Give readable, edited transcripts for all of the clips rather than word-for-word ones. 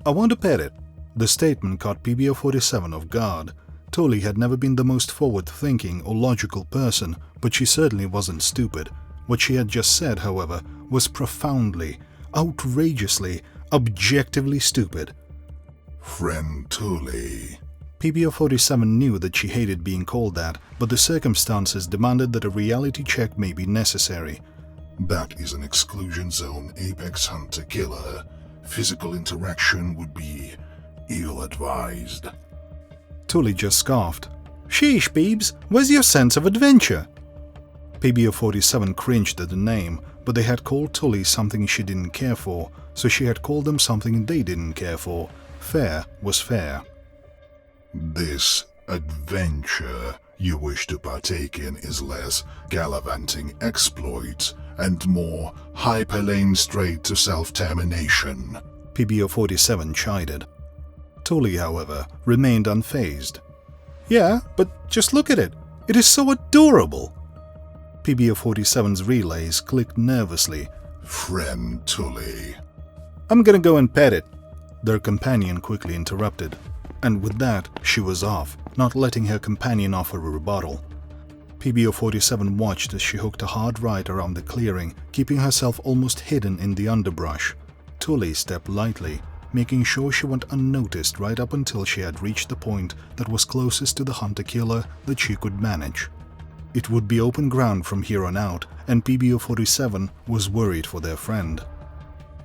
I want to pet it. The statement caught PBO-47 off guard. Tully had never been the most forward-thinking or logical person, but she certainly wasn't stupid. What she had just said, however, was profoundly, outrageously, objectively stupid. Fren Tully. PBO-47 knew that she hated being called that, but the circumstances demanded that a reality check may be necessary. That is an exclusion zone apex hunter-killer. Physical interaction would be ill-advised. Tully just scoffed. Sheesh, Peebs, where's your sense of adventure? PBO-47 cringed at the name, but they had called Tully something she didn't care for, so she had called them something they didn't care for. Fair was fair. This adventure you wish to partake in is less gallivanting exploits and more hyperlane straight to self-termination, PBO-47 chided. Tully, however, remained unfazed. Yeah, but just look at it. It is so adorable. PBO-47's relays clicked nervously. Fren Tully. I'm gonna go and pet it, their companion quickly interrupted. And with that, she was off, not letting her companion offer a rebuttal. PBO-47 watched as she hooked a hard right around the clearing, keeping herself almost hidden in the underbrush. Tully stepped lightly, making sure she went unnoticed right up until she had reached the point that was closest to the hunter-killer that she could manage. It would be open ground from here on out, and PBO-47 was worried for their friend.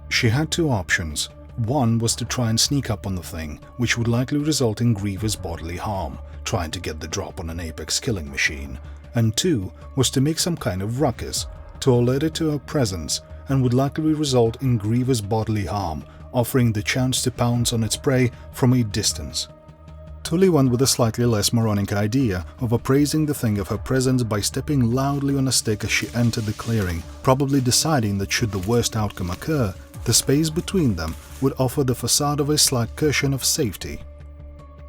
She had two options. One was to try and sneak up on the thing, which would likely result in grievous bodily harm, trying to get the drop on an apex killing machine. And two was to make some kind of ruckus, to alert it to her presence, and would likely result in grievous bodily harm, offering the chance to pounce on its prey from a distance. Tully went with a slightly less moronic idea of appraising the thing of her presence by stepping loudly on a stick as she entered the clearing, probably deciding that should the worst outcome occur, the space between them would offer the facade of a slight cushion of safety.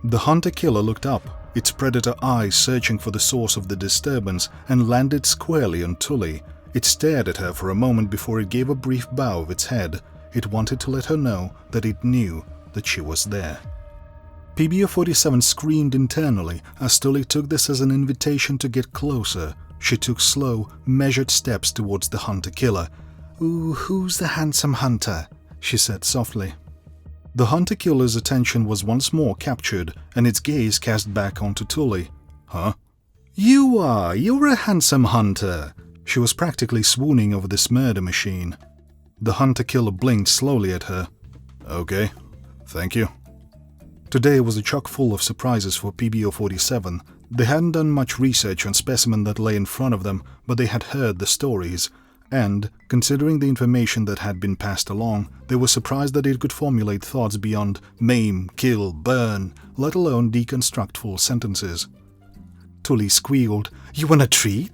The hunter-killer looked up, its predator eyes searching for the source of the disturbance, and landed squarely on Tully. It stared at her for a moment before it gave a brief bow of its head. It wanted to let her know that it knew that she was there. PBO-47 screamed internally as Tully took this as an invitation to get closer. She took slow, measured steps towards the hunter-killer. "Ooh, who's the handsome hunter?" she said softly. The hunter-killer's attention was once more captured, and its gaze cast back onto Tully. "Huh? You're a handsome hunter." She was practically swooning over this murder machine. The hunter-killer blinked slowly at her. "Okay, thank you." Today was a chock full of surprises for PBO-47. They hadn't done much research on specimen that lay in front of them, but they had heard the stories. And, considering the information that had been passed along, they were surprised that it could formulate thoughts beyond maim, kill, burn, let alone deconstruct full sentences. Tully squealed, "You want a treat?"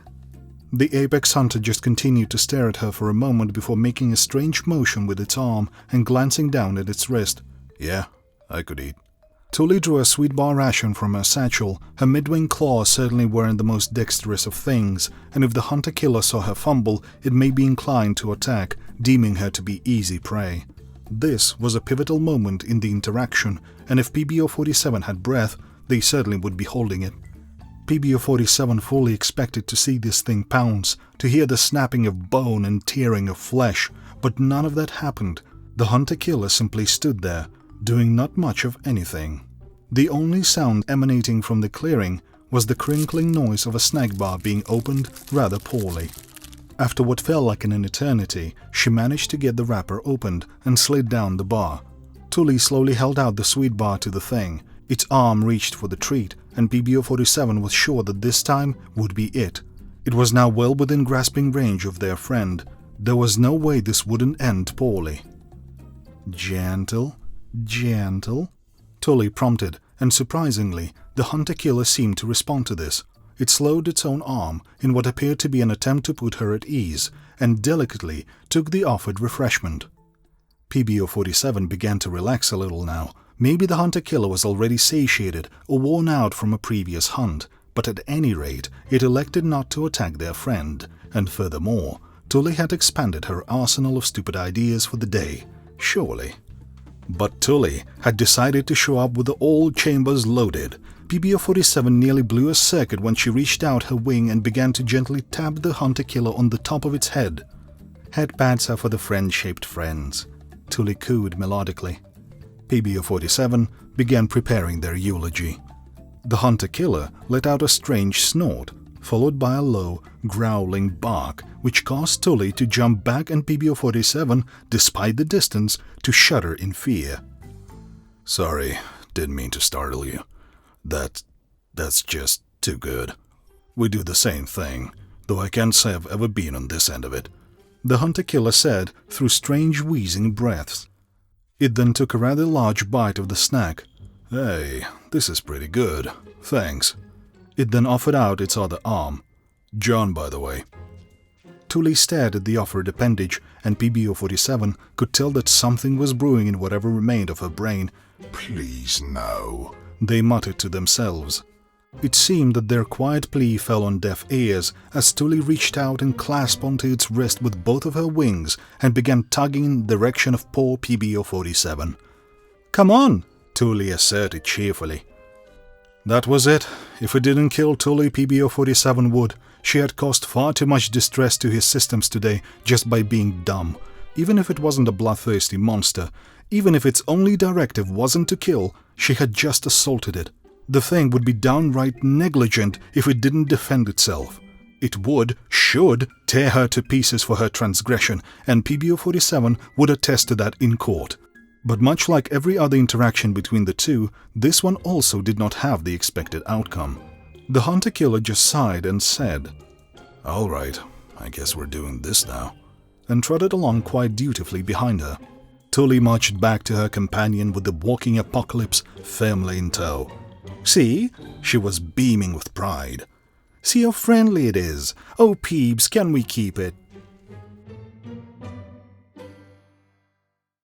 The apex hunter just continued to stare at her for a moment before making a strange motion with its arm and glancing down at its wrist. "Yeah, I could eat." Tully drew a sweet bar ration from her satchel. Her mid-wing claws certainly weren't the most dexterous of things, and if the hunter-killer saw her fumble, it may be inclined to attack, deeming her to be easy prey. This was a pivotal moment in the interaction, and if PBO-47 had breath, they certainly would be holding it. PBO-47 fully expected to see this thing pounce, to hear the snapping of bone and tearing of flesh, but none of that happened. The hunter-killer simply stood there, doing not much of anything. The only sound emanating from the clearing was the crinkling noise of a snack bar being opened rather poorly. After what felt like an eternity, she managed to get the wrapper opened and slid down the bar. Tully slowly held out the sweet bar to the thing. Its arm reached for the treat, and PBO-47 was sure that this time would be it. It was now well within grasping range of their friend. There was no way this wouldn't end poorly. "Gentle, gentle," Tully prompted, and surprisingly, the hunter-killer seemed to respond to this. It slowed its own arm in what appeared to be an attempt to put her at ease, and delicately took the offered refreshment. PBO-47 began to relax a little now. Maybe the hunter-killer was already satiated or worn out from a previous hunt, but at any rate, it elected not to attack their friend, and furthermore, Tully had expanded her arsenal of stupid ideas for the day. Surely. But Tully had decided to show up with all chambers loaded. PBO-47 nearly blew a circuit when she reached out her wing and began to gently tap the hunter-killer on the top of its head. "Headpads are for the friend-shaped friends," Tully cooed melodically. PBO-47 began preparing their eulogy. The hunter-killer let out a strange snort, followed by a low, growling bark, which caused Tully to jump back and PBO-47, despite the distance, to shudder in fear. "Sorry, didn't mean to startle you. That's just too good. We do the same thing, though I can't say I've ever been on this end of it," the hunter-killer said through strange wheezing breaths. It then took a rather large bite of the snack. "Hey, this is pretty good. Thanks." It then offered out its other arm. "John, by the way." Tully stared at the offered appendage, and PBO-47 could tell that something was brewing in whatever remained of her brain. "Please, no," they muttered to themselves. It seemed that their quiet plea fell on deaf ears as Tully reached out and clasped onto its wrist with both of her wings and began tugging in the direction of poor PBO-47. "Come on," Tully asserted cheerfully. That was it. If it didn't kill Tully, PBO-47 would. She had caused far too much distress to his systems today just by being dumb. Even if it wasn't a bloodthirsty monster, even if its only directive wasn't to kill, she had just assaulted it. The thing would be downright negligent if it didn't defend itself. It should tear her to pieces for her transgression, and PBO-47 would attest to that in court. But much like every other interaction between the two, this one also did not have the expected outcome. The hunter-killer just sighed and said, "All right, I guess we're doing this now," and trotted along quite dutifully behind her. Tully marched back to her companion with the walking apocalypse firmly in tow. "See?" She was beaming with pride. "See how friendly it is. Oh, Peebs, can we keep it?